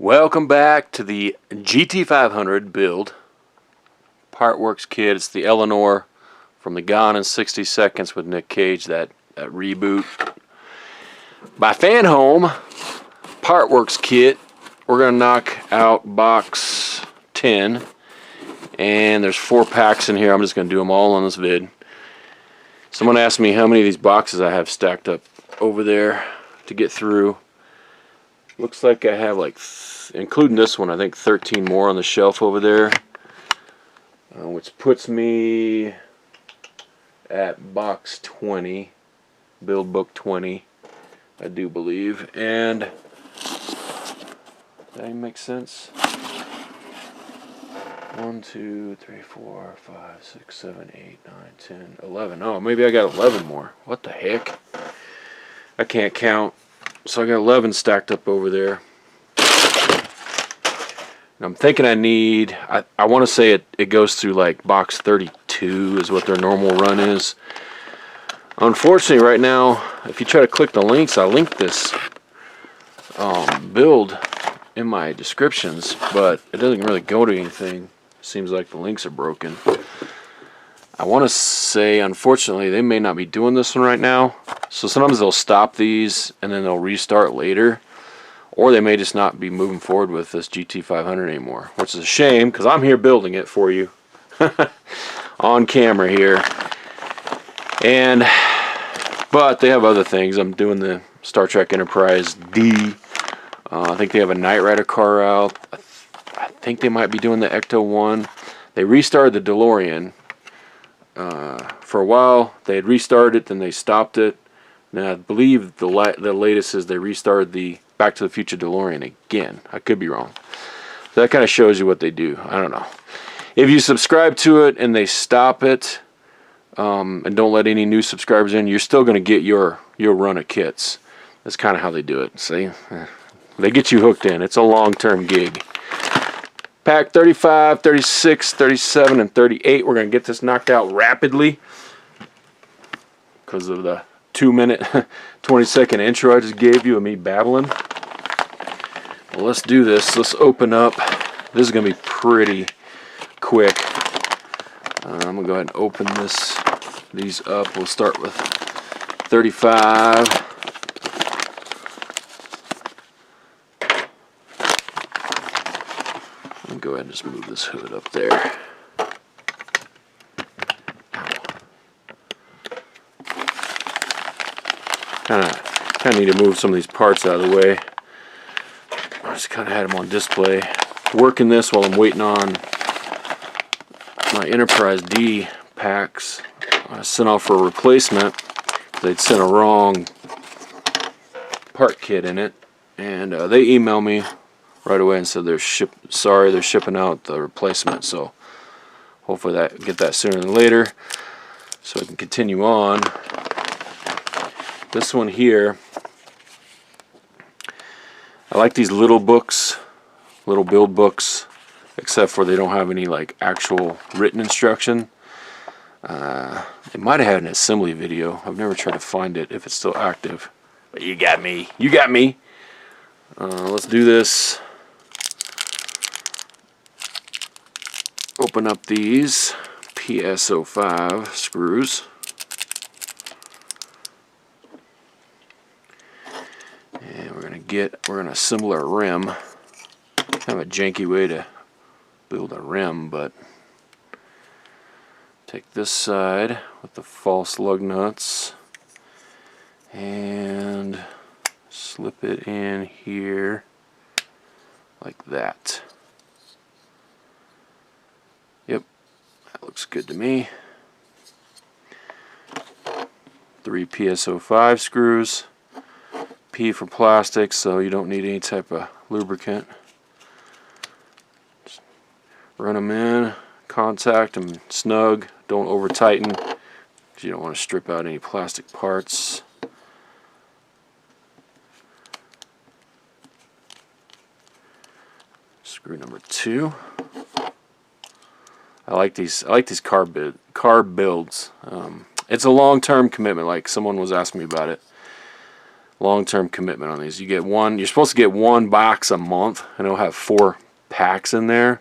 Welcome back to the GT500 build. Partworks kit. It's the Eleanor from the Gone in 60 Seconds with Nick Cage, that reboot. By Fanhome, Partworks kit. We're going to knock out box 10. And there's 4 packs in here. I'm just going to do them all on this vid. Someone asked me how many of these boxes I have stacked up over there to get through. Looks like I have, like, including this one, I think 13 more on the shelf over there, which puts me at box 20, build book 20, I do believe. And does that even make sense? 1, 2, 3, 4, 5, 6, 7, 8, 9, 10, 11. Oh, maybe I got 11 more. What the heck? I can't count. So I got 11 stacked up over there. And I'm thinking I need, I want to say it goes through like box 32 is what their normal run is. Unfortunately right now, if you try to click the links, I linked this build in my descriptions, but it doesn't really go to anything. Seems like the links are broken. I want to say, unfortunately, they may not be doing this one right now. So sometimes they'll stop these and then they'll restart later. Or they may just not be moving forward with this GT500 anymore. Which is a shame, because I'm here building it for you. On camera here. But they have other things. I'm doing the Star Trek Enterprise D. I think they have a Knight Rider car out. I think they might be doing the Ecto 1. They restarted the DeLorean. For a while they had restarted it, then they stopped it. Now I believe the latest is they restarted the Back to the Future DeLorean again. I could be wrong. So that kind of shows you what they do. I don't know. If you subscribe to it and they stop it and don't let any new subscribers in, you're still going to get your run of kits. That's kind of how they do it. See, they get you hooked in. It's a long-term gig. Pack 35, 36, 37, and 38. We're going to get this knocked out rapidly because of the 2-minute, 20-second intro I just gave you of me babbling. Well, let's do this. Let's open up. This is going to be pretty quick. I'm going to go ahead and open these up. We'll start with 35. Go ahead and just move this hood up there. Kind of need to move some of these parts out of the way. I just kind of had them on display. Working this while I'm waiting on my Enterprise D packs. I sent off for a replacement. They'd sent a wrong part kit in it, and they emailed me right away and said they're shipping out the replacement. So hopefully get that sooner than later so I can continue on. This one here, I like these little books, little build books, except for they don't have any like actual written instruction. They might have had an assembly video. I've never tried to find it if it's still active, but you got me. Let's do this. Open up these PSO5 screws. And we're gonna assemble our rim. Kind of a janky way to build a rim, but take this side with the false lug nuts and slip it in here like that. Yep, that looks good to me. 3 PSO5 screws. P for plastic, so you don't need any type of lubricant. Just run them in, contact them snug, don't over tighten because you don't want to strip out any plastic parts. Screw number 2. I like these car builds. It's a long-term commitment, like someone was asking me about it. long-term commitment on these. You get one. You're supposed to get one box a month, and it'll have 4 packs in there.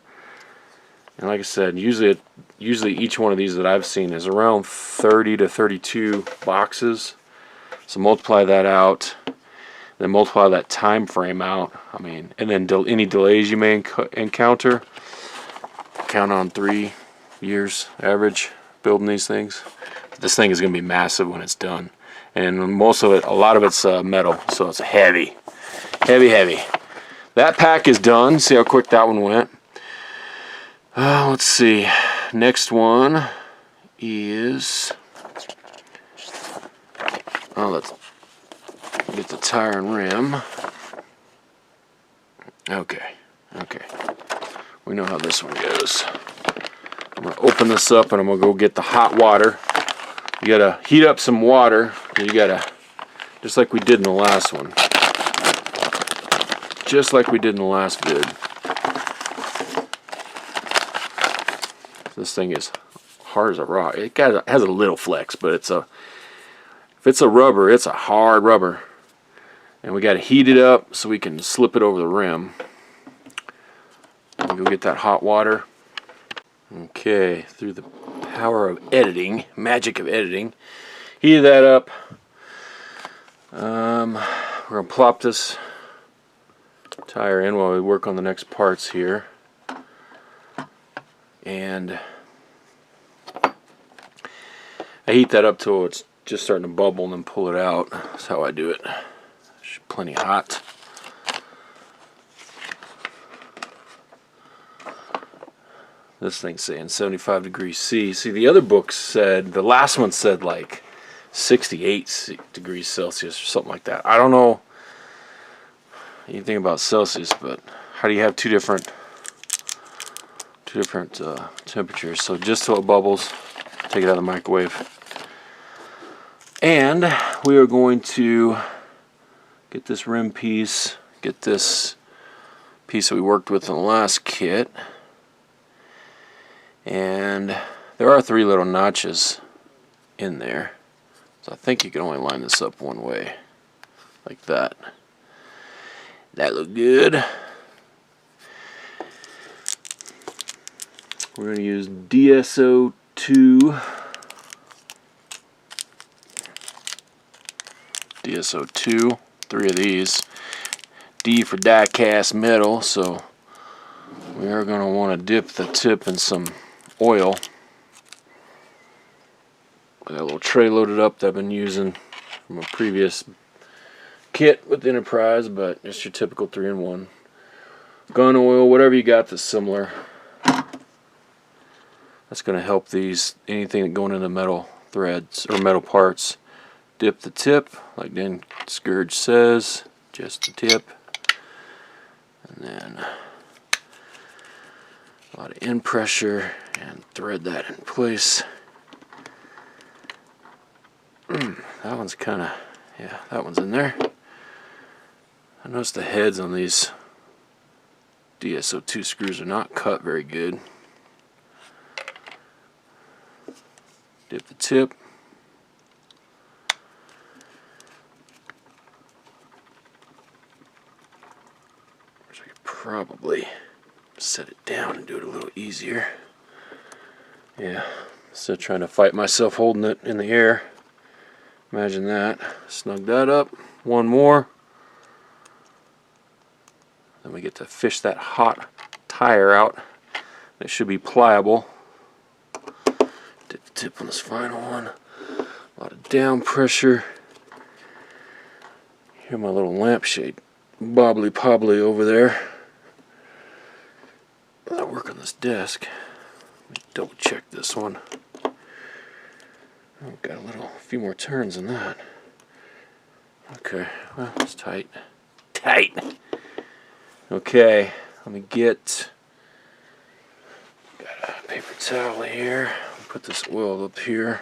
And like I said, usually each one of these that I've seen is around 30 to 32 boxes. So multiply that out, then multiply that time frame out. I mean, and then any delays you may encounter. Count on 3 years average building these things. This thing is going to be massive when it's done. And most of it, a lot of it's metal, so it's heavy. Heavy. That pack is done. See how quick that one went. Let's see. Next one is... let's get the tire and rim. Okay. We know how this one goes. I'm going to open this up and I'm going to go get the hot water. You got to heat up some water. You got to, just like we did in the last one. Just like we did in the last vid. This thing is hard as a rock. It has a little flex, but if it's a rubber, it's a hard rubber. And we got to heat it up so we can slip it over the rim. Go get that hot water. Okay, through the power of editing, magic of editing, heat that up. We're going to plop this tire in while we work on the next parts here. And I heat that up till it's just starting to bubble and then pull it out. That's how I do it. It's plenty hot. This thing's saying 75 degrees C. See, the other book said, the last one said like 68 degrees Celsius or something like that. I don't know anything about Celsius, but how do you have two different temperatures? So just till it bubbles, take it out of the microwave. And we are going to get this rim piece, get this piece that we worked with in the last kit. And there are 3 little notches in there. So I think you can only line this up one way. Like that. That looked good. We're going to use DSO2. DSO2. 3 of these. D for die cast metal. So we are going to want to dip the tip in some oil. I got a little tray loaded up that I've been using from a previous kit with Enterprise, but just your typical 3-in-1. Gun oil, whatever you got that's similar. That's going to help these, anything going into metal threads or metal parts. Dip the tip, like Dan Scourge says, just the tip. And then a lot of in pressure and thread that in place. That one's kind of, yeah, that one's in there. I noticed the heads on these DSO2 screws are not cut very good. Dip the tip. So I could probably set it down and do it a little easier. Yeah, instead of trying to fight myself holding it in the air. Imagine that. Snug that up. One more. Then we get to fish that hot tire out. It should be pliable. Dip the tip on this final one. A lot of down pressure. Hear my little lampshade bobbly pobbly over there. I work on this desk. Let me double check this one. Oh, got a few more turns than that. Okay, well, it's tight. Tight! Okay, let me get, got a paper towel here. I'll put this oil up here.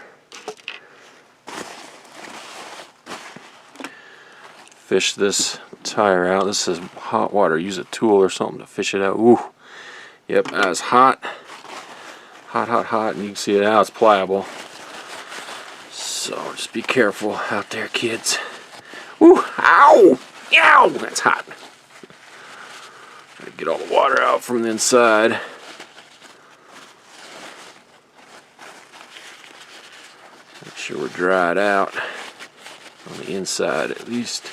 Fish this tire out. This says hot water. Use a tool or something to fish it out. Ooh. Yep, that's hot. Hot, and you can see it now, it's pliable. So just be careful out there, kids. Woo! Ow! Ow! That's hot. Gotta get all the water out from the inside. Make sure we're dried out on the inside at least.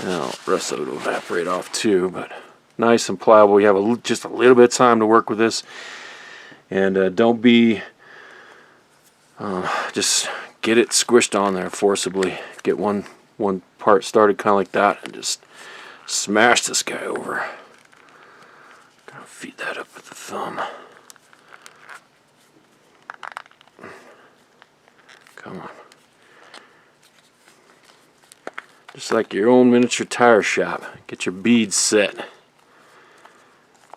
Now, the rest of it will evaporate off too, but nice and pliable. You have just a little bit of time to work with this, and don't be just get it squished on there forcibly. Get one part started kind of like that, and just smash this guy over. Gotta feed that up with the thumb. Come on. Just like your own miniature tire shop. Get your beads set.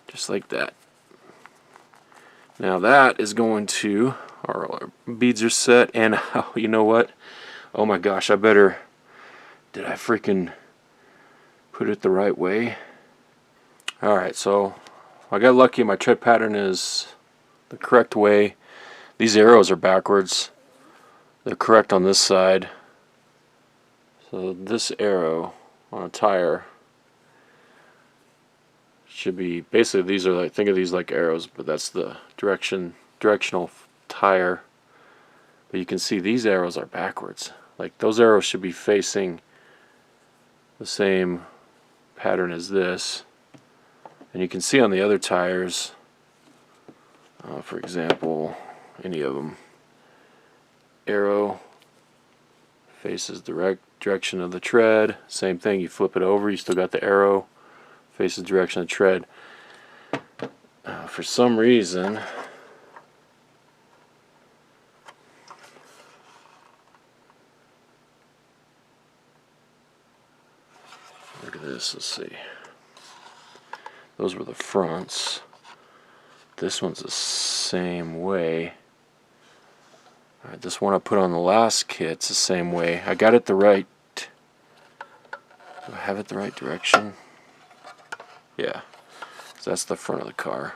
Just like that. Now that is going to, our beads are set, and oh, you know what? Oh my gosh, did I freaking put it the right way? Alright, so I got lucky. My tread pattern is the correct way. These arrows are backwards. They're correct on this side. So this arrow on a tire should be, basically these are like, think of these like arrows, but that's the directional tire. But you can see these arrows are backwards. Like those arrows should be facing the same pattern as this. And you can see on the other tires, for example, any of them, arrow faces direct direction of the tread. Same thing, you flip it over, you still got the arrow faces direction of the tread. For some reason, look at this, let's see. Those were the fronts. This one's the same way. Alright, this one I put on the last kit's the same way. I got it the right. Do I have it the right direction? Yeah. So that's the front of the car.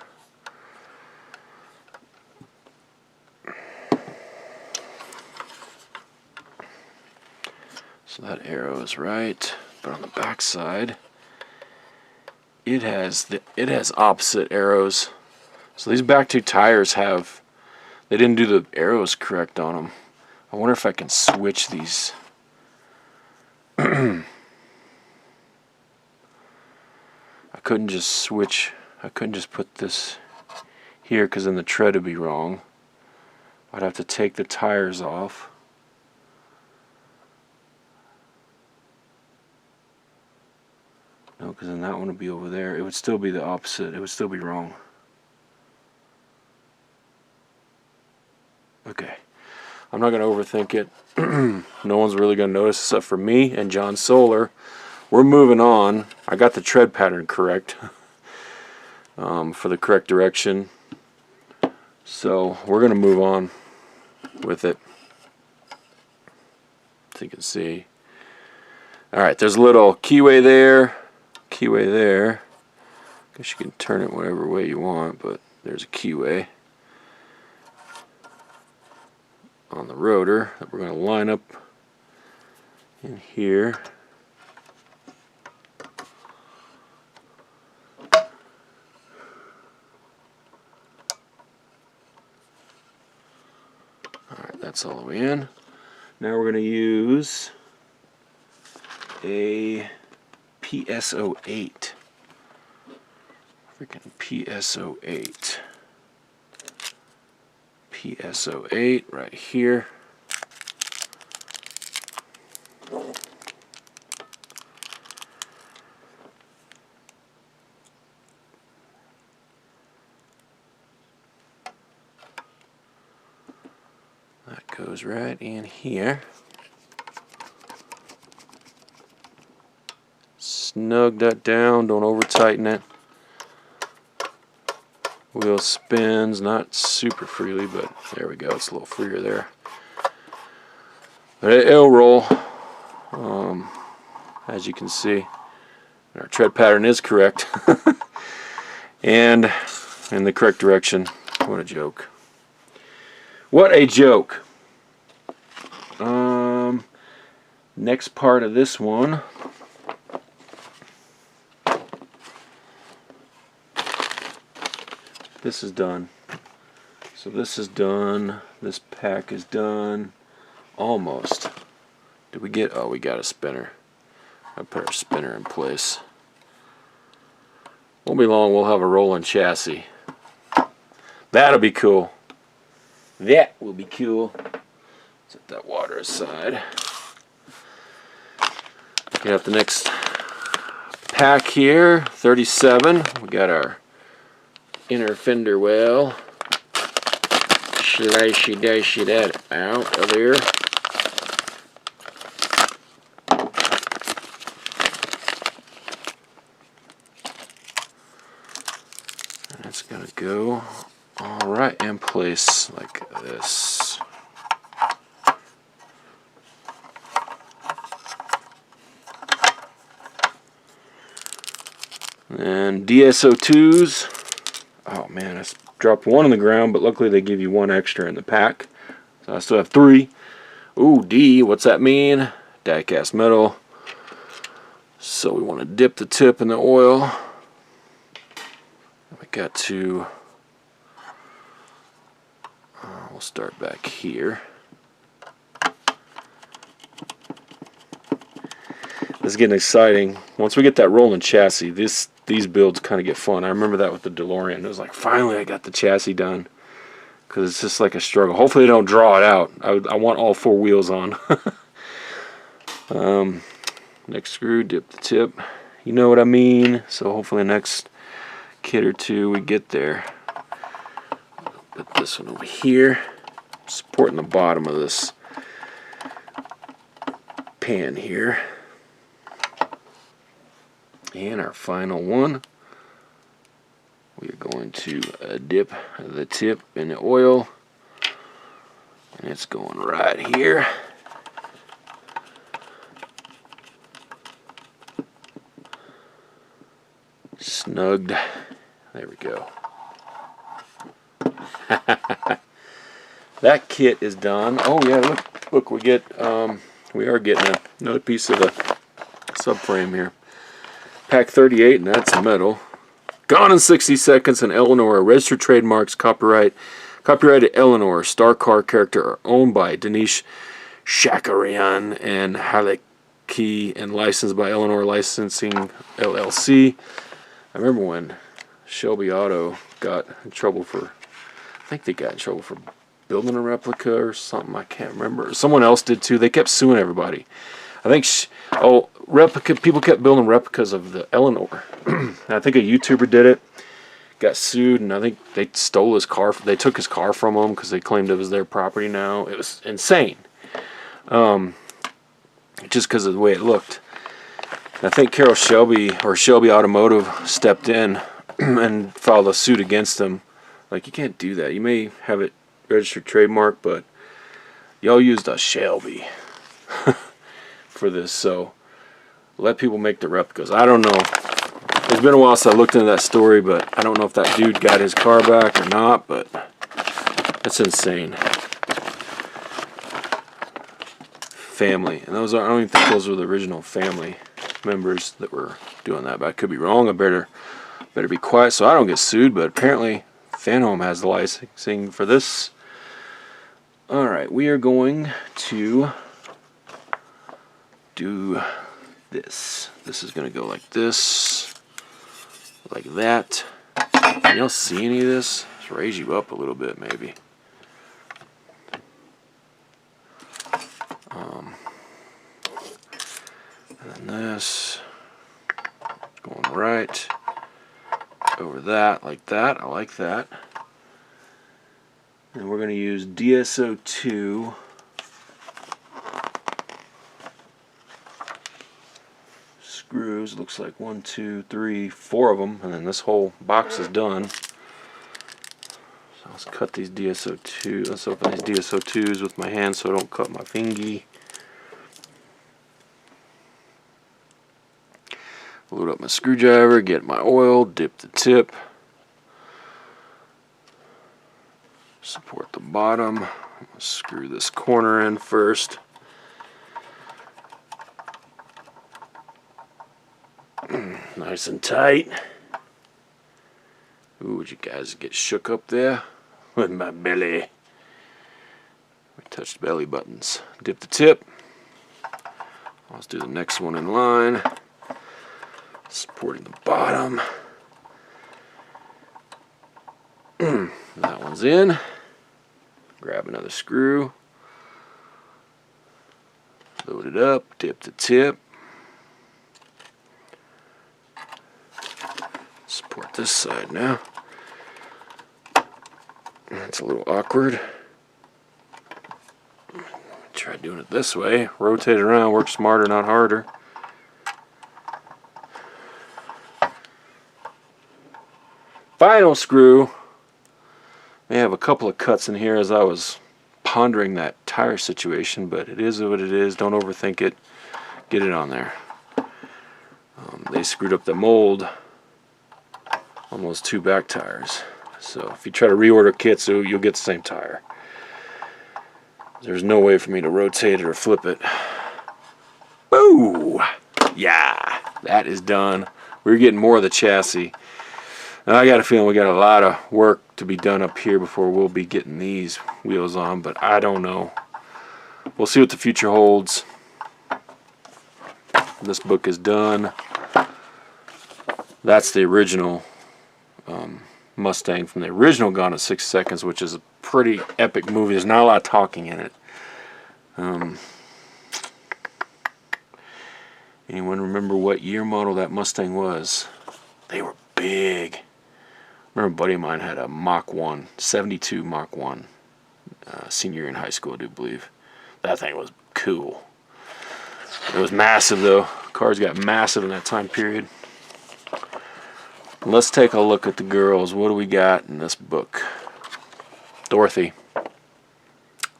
So that arrow is right, but on the back side, it has opposite arrows. So these back two tires have, they didn't do the arrows correct on them. I wonder if I can switch these. I couldn't just switch, I couldn't just put this here because then the tread would be wrong. I'd have to take the tires off. No, because then that one would be over there. It would still be the opposite. It would still be wrong. Okay. I'm not going to overthink it. No one's really going to notice except for me and John Solar. We're moving on. I got the tread pattern correct for the correct direction. So we're going to move on with it. As you can see. Alright, there's a little keyway there. Keyway there. Guess you can turn it whatever way you want, but there's a keyway on the rotor that we're going to line up in here. Alright, that's all the way in. Now we're going to use a PSO8. Freaking PSO8. PSO8 right here. That goes right in here. Snug that down, don't over tighten it. Wheel spins, not super freely, but there we go, it's a little freer there. But it'll roll, as you can see. Our tread pattern is correct. And in the correct direction. What a joke. What a joke. Next part of this one, this is done. So this is done. This pack is done. Almost. Did we get, oh, we got a spinner. I put our spinner in place. Won't be long, we'll have a rolling chassis. That'll be cool. That will be cool. Set that water aside. We got the next pack here, 37. We got our inner fender well. Slicey dicey that out of there. And it's gonna go all right in place like this. And DSO2s. Oh man, I dropped one on the ground, but luckily they give you one extra in the pack. So I still have 3. Ooh, D, what's that mean? Die-cast metal. So we want to dip the tip in the oil. We got to, we'll start back here. This is getting exciting. Once we get that rolling chassis, these builds kind of get fun. I remember that with the DeLorean. It was like, finally I got the chassis done. Because it's just like a struggle. Hopefully they don't draw it out. I want all 4 wheels on. Next screw, dip the tip. You know what I mean? So hopefully the next kit or 2 we get there. Put this one over here. Supporting the bottom of this pan here. And our final one, we are going to dip the tip in the oil, and it's going right here. Snugged. There we go. That kit is done. Oh yeah, look, we are getting another piece of the subframe here. Pack 38, and that's metal. Gone in 60 seconds, and Eleanor. Registered trademarks, copyrighted Eleanor. Star car character are owned by Dinesh Shakarian and Haleki, and licensed by Eleanor Licensing LLC. I remember when Shelby Auto got in trouble for, I think they got in trouble for building a replica or something. I can't remember. Someone else did too. They kept suing everybody. I think, replica, people kept building replicas of the Eleanor. I think a YouTuber did it, got sued, and I think they stole his car. They took his car from him because they claimed it was their property now. It was insane. Just because of the way it looked. I think Carol Shelby, or Shelby Automotive, stepped in and filed a suit against them. Like, you can't do that. You may have it registered trademark, but y'all used a Shelby for this, so let people make the replicas. I don't know. It's been a while since I looked into that story, but I don't know if that dude got his car back or not, but that's insane. Family. And those are, I don't even think those were the original family members that were doing that, but I could be wrong. I better be quiet so I don't get sued, but apparently Fanhome has the licensing for this. Alright, we are going to do this. This is going to go like this, like that. Can y'all see any of this? Let's raise you up a little bit, maybe. And then this going right over that, like that. I like that. And we're going to use DSO2 screws. Looks like 1, 2, 3, 4 of them, and then this whole box is done. So let's cut these DSO2. Let's open these DSO2s with my hand so I don't cut my fingy. Load up my screwdriver, get my oil, dip the tip, support the bottom. Screw this corner in first. Nice and tight. Ooh, would you guys get shook up there? With my belly. We touch the belly buttons. Dip the tip. Let's do the next one in line. Supporting the bottom. That one's in. Grab another screw. Load it up. Dip the tip. Support this side now. That's a little awkward. Try doing it this way. Rotate it around. Work smarter, not harder. Final screw. May have a couple of cuts in here as I was pondering that tire situation, but it is what it is. Don't overthink it. Get it on there. They screwed up the mold on those two back tires. So if you try to reorder kits, you'll get the same tire. There's no way for me to rotate it or flip it. Boo! Yeah, that is done. We're getting more of the chassis. Now, I got a feeling we got a lot of work to be done up here before we'll be getting these wheels on, but I don't know. We'll see what the future holds. This book is done. That's the original Mustang from the original Gone in 6 Seconds, which is a pretty epic movie. There's not a lot of talking in it. Anyone remember what year model that Mustang was? They were big. I remember a buddy of mine had a Mach 1, 72 Mach 1, senior year in high school, I do believe. That thing was cool. It was massive, though. Cars got massive in that time period. Let's take a look at the girls. What do we got in this book? Dorothy.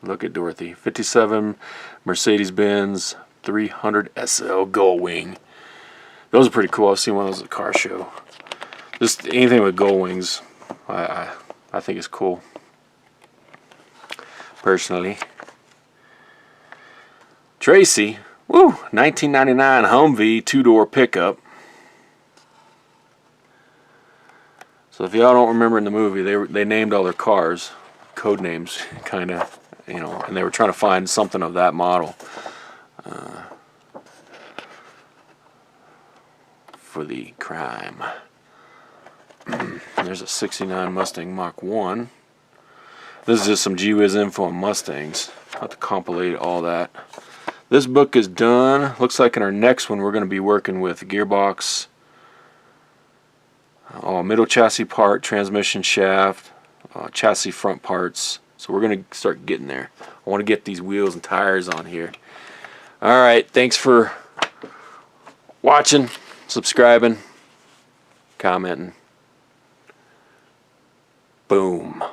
Look at Dorothy. 57 Mercedes-Benz 300 SL Gull Wing. Those are pretty cool. I've seen one of those at a car show. Just anything with gull wings, I think is cool. Personally. Tracy. Woo! 1999 Humvee 2-door pickup. So if y'all don't remember in the movie, they named all their cars, code names, kind of, you know, and they were trying to find something of that model for the crime. There's a 69 Mustang Mach 1. This is just some G-Wiz info on Mustangs. I'll have to compilate all that. This book is done. Looks like in our next one we're going to be working with gearbox, middle chassis part, transmission shaft, chassis front parts. So we're going to start getting there. I want to get these wheels and tires on here. Alright, thanks for watching, subscribing, commenting. Boom.